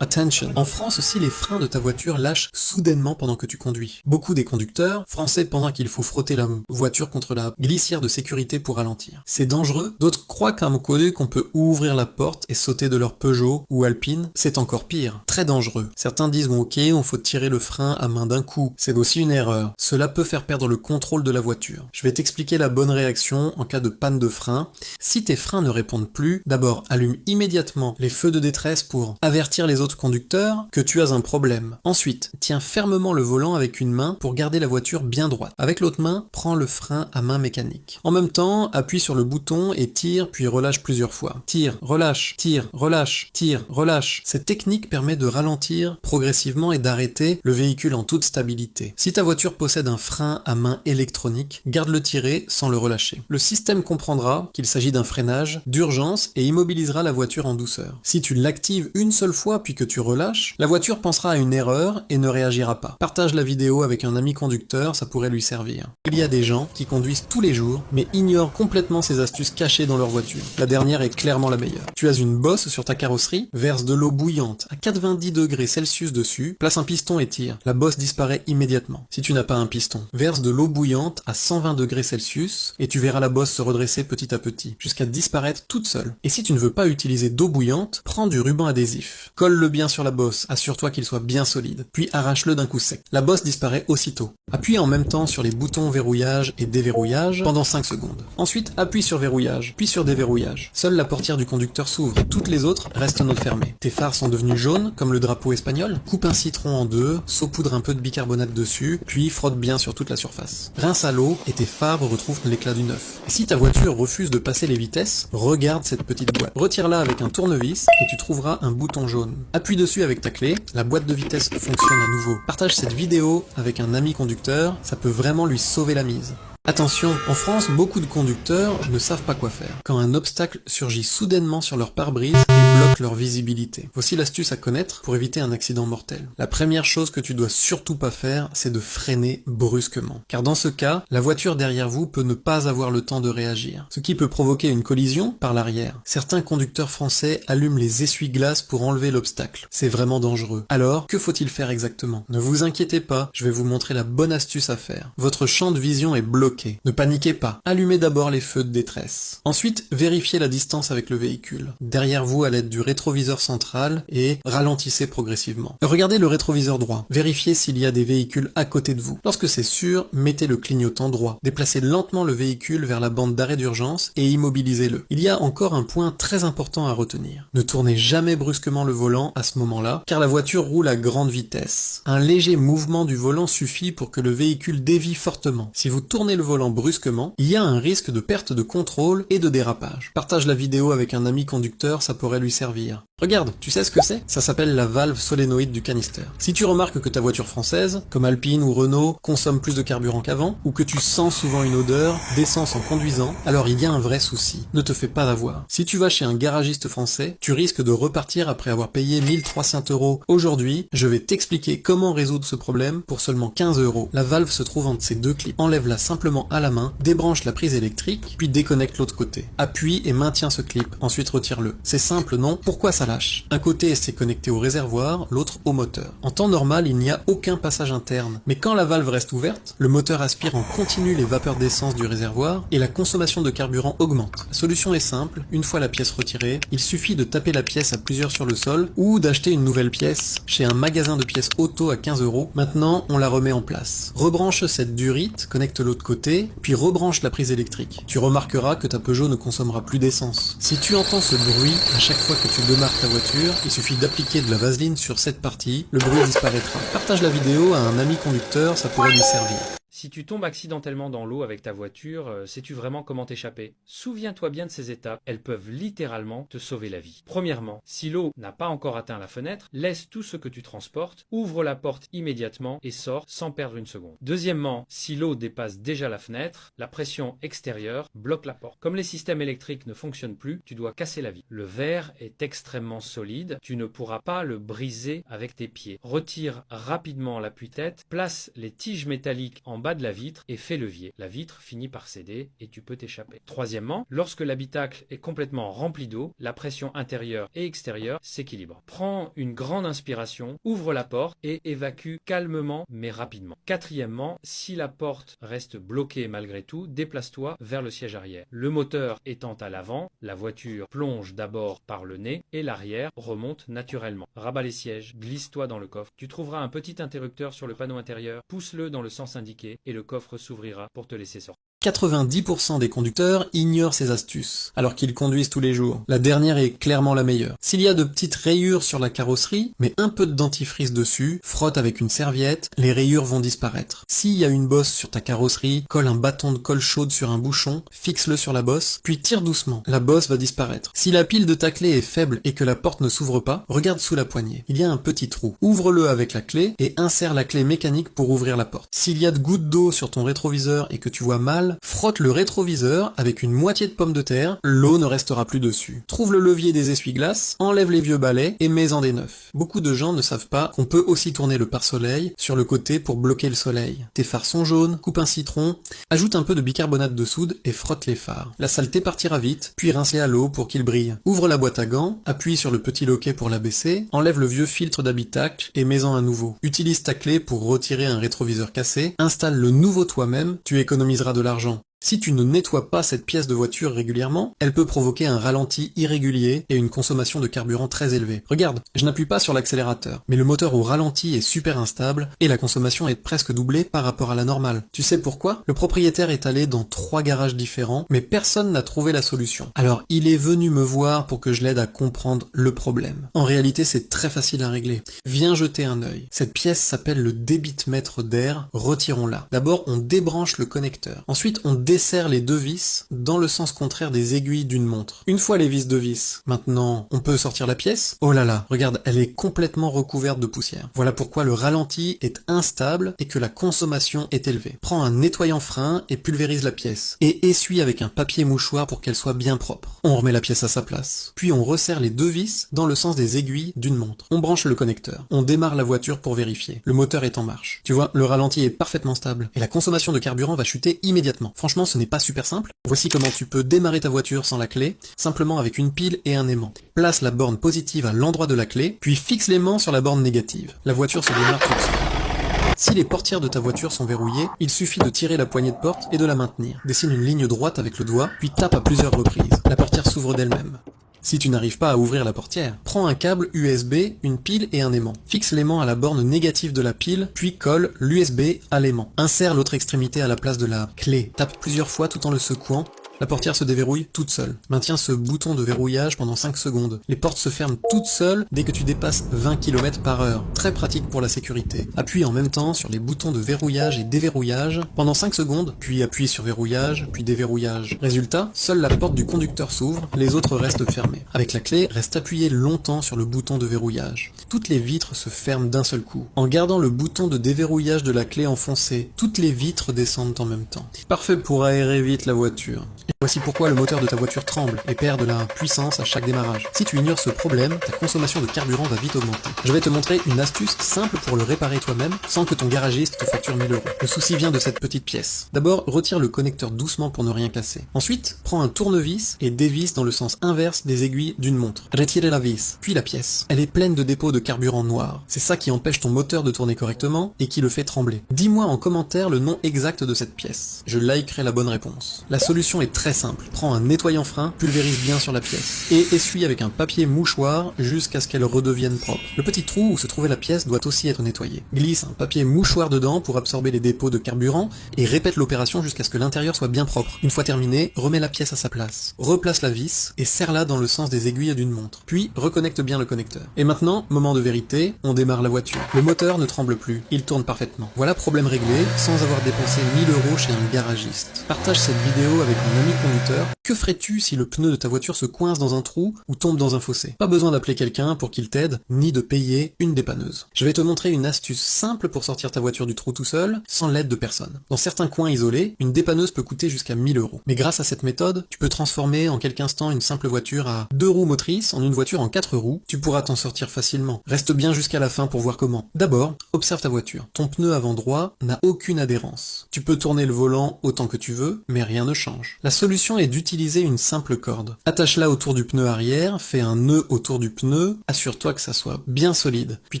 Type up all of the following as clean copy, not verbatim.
Attention. En France aussi, les freins de ta voiture lâchent soudainement pendant que tu conduis. Beaucoup des conducteurs, français pendant qu'il faut frotter la voiture contre la glissière de sécurité pour ralentir. C'est dangereux. D'autres croient qu'à mon côté qu'on peut ouvrir la porte et sauter de leur Peugeot ou Alpine. C'est encore pire. Très dangereux. Certains disent bon ok, on faut tirer le frein à main d'un coup. C'est aussi une erreur. Cela peut faire perdre le contrôle de la voiture. Je vais t'expliquer la bonne réaction en cas de panne de frein. Si tes freins ne répondent plus, d'abord allume immédiatement les feux de détresse pour avertir les autres conducteurs que tu as un problème. Ensuite, tiens fermement le volant avec une main pour garder la voiture bien droite. Avec l'autre main, prends le frein à main mécanique. En même temps, appuie sur le bouton et tire puis relâche plusieurs fois. Tire, relâche, tire, relâche, tire, relâche. Cette technique permet de ralentir progressivement et d'arrêter le véhicule en toute stabilité. Si ta voiture possède un frein à main électronique, garde-le tiré sans le relâcher. Le système comprendra qu'il s'agit d'un freinage d'urgence et immobilisera la voiture en douceur. Si tu l'actives une seule fois puis que tu relâches, la voiture pensera à une erreur et ne réagira pas. Partage la vidéo avec un ami conducteur, ça pourrait lui servir. Il y a des gens qui conduisent tous les jours, mais ignorent complètement ces astuces cachées dans leur voiture. La dernière est clairement la meilleure. Tu as une bosse sur ta carrosserie, verse de l'eau bouillante à 90 degrés Celsius dessus, place un piston et tire. La bosse disparaît immédiatement. Si tu n'as pas un piston, verse de l'eau bouillante à 120 degrés Celsius et tu verras la bosse se redresser petit à petit, jusqu'à disparaître toute seule. Et si tu ne veux pas utiliser d'eau bouillante, prends du ruban adhésif. Colle-le bien sur la bosse, assure-toi qu'il soit bien solide, puis arrache-le d'un coup sec. La bosse disparaît aussitôt. Appuie en même temps sur les boutons verrouillage et déverrouillage pendant 5 secondes. Ensuite, appuie sur verrouillage, puis sur déverrouillage. Seule la portière du conducteur s'ouvre, toutes les autres restent non fermées. Tes phares sont devenus jaunes, comme le drapeau espagnol. Coupe un citron en deux, saupoudre un peu de bicarbonate dessus, puis frotte bien sur toute la surface. Rince à l'eau et tes phares retrouvent l'éclat du neuf. Et si ta voiture refuse de passer les vitesses, regarde cette petite boîte. Retire-la avec un tournevis et tu trouveras un bouton jaune. Appuie dessus avec ta clé, la boîte de vitesse fonctionne à nouveau. Partage cette vidéo avec un ami conducteur, ça peut vraiment lui sauver la mise. Attention, en France, beaucoup de conducteurs ne savent pas quoi faire quand un obstacle surgit soudainement sur leur pare-brise et bloque leur visibilité. Voici l'astuce à connaître pour éviter un accident mortel. La première chose que tu dois surtout pas faire, c'est de freiner brusquement. Car dans ce cas, la voiture derrière vous peut ne pas avoir le temps de réagir, ce qui peut provoquer une collision par l'arrière. Certains conducteurs français allument les essuie-glaces pour enlever l'obstacle. C'est vraiment dangereux. Alors, que faut-il faire exactement? Ne vous inquiétez pas, je vais vous montrer la bonne astuce à faire. Votre champ de vision est bloqué. Ne paniquez pas. Allumez d'abord les feux de détresse. Ensuite, vérifiez la distance avec le véhicule. Derrière vous à l'aide du rétroviseur central et ralentissez progressivement. Regardez le rétroviseur droit. Vérifiez s'il y a des véhicules à côté de vous. Lorsque c'est sûr, mettez le clignotant droit. Déplacez lentement le véhicule vers la bande d'arrêt d'urgence et immobilisez-le. Il y a encore un point très important à retenir. Ne tournez jamais brusquement le volant à ce moment-là, car la voiture roule à grande vitesse. Un léger mouvement du volant suffit pour que le véhicule dévie fortement. Si vous tournez le volant brusquement, il y a un risque de perte de contrôle et de dérapage. Partage la vidéo avec un ami conducteur, ça pourrait lui servir. Regarde, tu sais ce que c'est? Ça s'appelle la valve solénoïde du canister. Si tu remarques que ta voiture française, comme Alpine ou Renault, consomme plus de carburant qu'avant, ou que tu sens souvent une odeur d'essence en conduisant, alors il y a un vrai souci. Ne te fais pas avoir. Si tu vas chez un garagiste français, tu risques de repartir après avoir payé 1300 € aujourd'hui. Je vais t'expliquer comment résoudre ce problème pour seulement 15 €. La valve se trouve entre ces deux clips. Enlève-la simplement à la main, débranche la prise électrique, puis déconnecte l'autre côté. Appuie et maintiens ce clip, ensuite retire-le. C'est simple, non? Pourquoi ça lâche? Un côté c'est connecté au réservoir, l'autre au moteur. En temps normal, il n'y a aucun passage interne, mais quand la valve reste ouverte, le moteur aspire en continu les vapeurs d'essence du réservoir et la consommation de carburant augmente. La solution est simple, une fois la pièce retirée, il suffit de taper la pièce à plusieurs sur le sol ou d'acheter une nouvelle pièce chez un magasin de pièces auto à 15 €. Maintenant, on la remet en place. Rebranche cette durite, connecte l'autre côté, puis rebranche la prise électrique. Tu remarqueras que ta Peugeot ne consommera plus d'essence. Si tu entends ce bruit à chaque fois que tu démarres ta voiture, il suffit d'appliquer de la vaseline sur cette partie, le bruit disparaîtra. Partage la vidéo à un ami conducteur, ça pourrait lui servir. Si tu tombes accidentellement dans l'eau avec ta voiture, sais-tu vraiment comment t'échapper? Souviens-toi bien de ces étapes, elles peuvent littéralement te sauver la vie. Premièrement, si l'eau n'a pas encore atteint la fenêtre, laisse tout ce que tu transportes, ouvre la porte immédiatement et sors sans perdre une seconde. Deuxièmement, si l'eau dépasse déjà la fenêtre, la pression extérieure bloque la porte. Comme les systèmes électriques ne fonctionnent plus, tu dois casser la vis. Le verre est extrêmement solide, tu ne pourras pas le briser avec tes pieds. Retire rapidement l'appui-tête, place les tiges métalliques en bas bas de la vitre et fait levier. La vitre finit par céder et tu peux t'échapper. Troisièmement, lorsque l'habitacle est complètement rempli d'eau, la pression intérieure et extérieure s'équilibre. Prends une grande inspiration, ouvre la porte et évacue calmement mais rapidement. Quatrièmement, si la porte reste bloquée malgré tout, déplace-toi vers le siège arrière. Le moteur étant à l'avant, la voiture plonge d'abord par le nez et l'arrière remonte naturellement. Rabats les sièges, glisse-toi dans le coffre. Tu trouveras un petit interrupteur sur le panneau intérieur, pousse-le dans le sens indiqué et le coffre s'ouvrira pour te laisser sortir. 90% des conducteurs ignorent ces astuces, alors qu'ils conduisent tous les jours. La dernière est clairement la meilleure. S'il y a de petites rayures sur la carrosserie, mets un peu de dentifrice dessus, frotte avec une serviette, les rayures vont disparaître. S'il y a une bosse sur ta carrosserie, colle un bâton de colle chaude sur un bouchon, fixe-le sur la bosse, puis tire doucement. La bosse va disparaître. Si la pile de ta clé est faible et que la porte ne s'ouvre pas, regarde sous la poignée. Il y a un petit trou. Ouvre-le avec la clé et insère la clé mécanique pour ouvrir la porte. S'il y a de gouttes d'eau sur ton rétroviseur et que tu vois mal, frotte le rétroviseur avec une moitié de pomme de terre, l'eau ne restera plus dessus. Trouve le levier des essuie-glaces, enlève les vieux balais et mets-en des neufs. Beaucoup de gens ne savent pas qu'on peut aussi tourner le pare-soleil sur le côté pour bloquer le soleil. Tes phares sont jaunes, coupe un citron, ajoute un peu de bicarbonate de soude et frotte les phares. La saleté partira vite, puis rince-les à l'eau pour qu'ils brillent. Ouvre la boîte à gants, appuie sur le petit loquet pour l'abaisser, enlève le vieux filtre d'habitacle et mets-en un nouveau. Utilise ta clé pour retirer un rétroviseur cassé, installe le nouveau toi-même, tu économiseras de l'argent. Si tu ne nettoies pas cette pièce de voiture régulièrement, elle peut provoquer un ralenti irrégulier et une consommation de carburant très élevée. Regarde, je n'appuie pas sur l'accélérateur, mais le moteur au ralenti est super instable et la consommation est presque doublée par rapport à la normale. Tu sais pourquoi? Le propriétaire est allé dans 3 garages différents, mais personne n'a trouvé la solution. Alors il est venu me voir pour que je l'aide à comprendre le problème. En réalité, c'est très facile à régler. Viens jeter un œil. Cette pièce s'appelle le débitemètre d'air, retirons-la. D'abord, on débranche le connecteur. Ensuite, on desserre les 2 vis dans le sens contraire des aiguilles d'une montre. Une fois les vis de vis, maintenant, on peut sortir la pièce. Oh là là, regarde, elle est complètement recouverte de poussière. Voilà pourquoi le ralenti est instable et que la consommation est élevée. Prends un nettoyant frein et pulvérise la pièce. Et essuie avec un papier mouchoir pour qu'elle soit bien propre. On remet la pièce à sa place. Puis on resserre les 2 vis dans le sens des aiguilles d'une montre. On branche le connecteur. On démarre la voiture pour vérifier. Le moteur est en marche. Tu vois, le ralenti est parfaitement stable. Et la consommation de carburant va chuter immédiatement. Franchement, ce n'est pas super simple. Voici comment tu peux démarrer ta voiture sans la clé, simplement avec une pile et un aimant. Place la borne positive à l'endroit de la clé, puis fixe l'aimant sur la borne négative. La voiture se démarre toute seule. Si les portières de ta voiture sont verrouillées, il suffit de tirer la poignée de porte et de la maintenir. Dessine une ligne droite avec le doigt, puis tape à plusieurs reprises. La portière s'ouvre d'elle-même. Si tu n'arrives pas à ouvrir la portière, prends un câble USB, une pile et un aimant. Fixe l'aimant à la borne négative de la pile, puis colle l'USB à l'aimant. Insère l'autre extrémité à la place de la clé. Tape plusieurs fois tout en le secouant. La portière se déverrouille toute seule. Maintiens ce bouton de verrouillage pendant 5 secondes. Les portes se ferment toutes seules dès que tu dépasses 20 km/h. Très pratique pour la sécurité. Appuie en même temps sur les boutons de verrouillage et déverrouillage pendant 5 secondes, puis appuie sur verrouillage, puis déverrouillage. Résultat, seule la porte du conducteur s'ouvre, les autres restent fermées. Avec la clé, reste appuyé longtemps sur le bouton de verrouillage. Toutes les vitres se ferment d'un seul coup. En gardant le bouton de déverrouillage de la clé enfoncé, toutes les vitres descendent en même temps. Parfait pour aérer vite la voiture. Et voici pourquoi le moteur de ta voiture tremble et perd de la puissance à chaque démarrage. Si tu ignores ce problème, ta consommation de carburant va vite augmenter. Je vais te montrer une astuce simple pour le réparer toi-même sans que ton garagiste te facture 1000 €. Le souci vient de cette petite pièce. D'abord, retire le connecteur doucement pour ne rien casser. Ensuite, prends un tournevis et dévisse dans le sens inverse des aiguilles d'une montre. Retire la vis, puis la pièce. Elle est pleine de dépôts de carburant noir. C'est ça qui empêche ton moteur de tourner correctement et qui le fait trembler. Dis-moi en commentaire le nom exact de cette pièce. Je likerai la bonne réponse. La solution est très simple. Prends un nettoyant frein, pulvérise bien sur la pièce et essuie avec un papier mouchoir jusqu'à ce qu'elle redevienne propre. Le petit trou où se trouvait la pièce doit aussi être nettoyé. Glisse un papier mouchoir dedans pour absorber les dépôts de carburant et répète l'opération jusqu'à ce que l'intérieur soit bien propre. Une fois terminé, remets la pièce à sa place. Replace la vis et serre-la dans le sens des aiguilles d'une montre. Puis reconnecte bien le connecteur. Et maintenant, moment de vérité, on démarre la voiture. Le moteur ne tremble plus, il tourne parfaitement. Voilà, problème réglé, sans avoir dépensé 1000 € chez un garagiste. Partage cette vidéo avec un ami ami conducteur, que ferais-tu si le pneu de ta voiture se coince dans un trou ou tombe dans un fossé? Pas besoin d'appeler quelqu'un pour qu'il t'aide, ni de payer une dépanneuse. Je vais te montrer une astuce simple pour sortir ta voiture du trou tout seul, sans l'aide de personne. Dans certains coins isolés, une dépanneuse peut coûter jusqu'à 1000 €. Mais grâce à cette méthode, tu peux transformer en quelques instants une simple voiture à 2 roues motrices en une voiture en 4 roues. Tu pourras t'en sortir facilement. Reste bien jusqu'à la fin pour voir comment. D'abord, observe ta voiture. Ton pneu avant droit n'a aucune adhérence. Tu peux tourner le volant autant que tu veux, mais rien ne change. La solution est d'utiliser une simple corde. Attache-la autour du pneu arrière, fais un nœud autour du pneu, assure-toi que ça soit bien solide, puis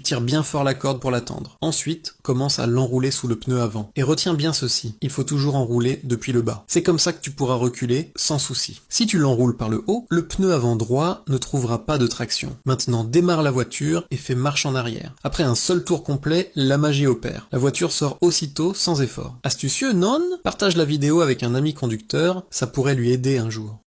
tire bien fort la corde pour la tendre. Ensuite, commence à l'enrouler sous le pneu avant. Et retiens bien ceci, il faut toujours enrouler depuis le bas. C'est comme ça que tu pourras reculer sans souci. Si tu l'enroules par le haut, le pneu avant droit ne trouvera pas de traction. Maintenant, démarre la voiture et fais marche en arrière. Après un seul tour complet, la magie opère. La voiture sort aussitôt sans effort. Astucieux, non? Partage la vidéo avec un ami conducteur, ça pourrait lui aider un jour.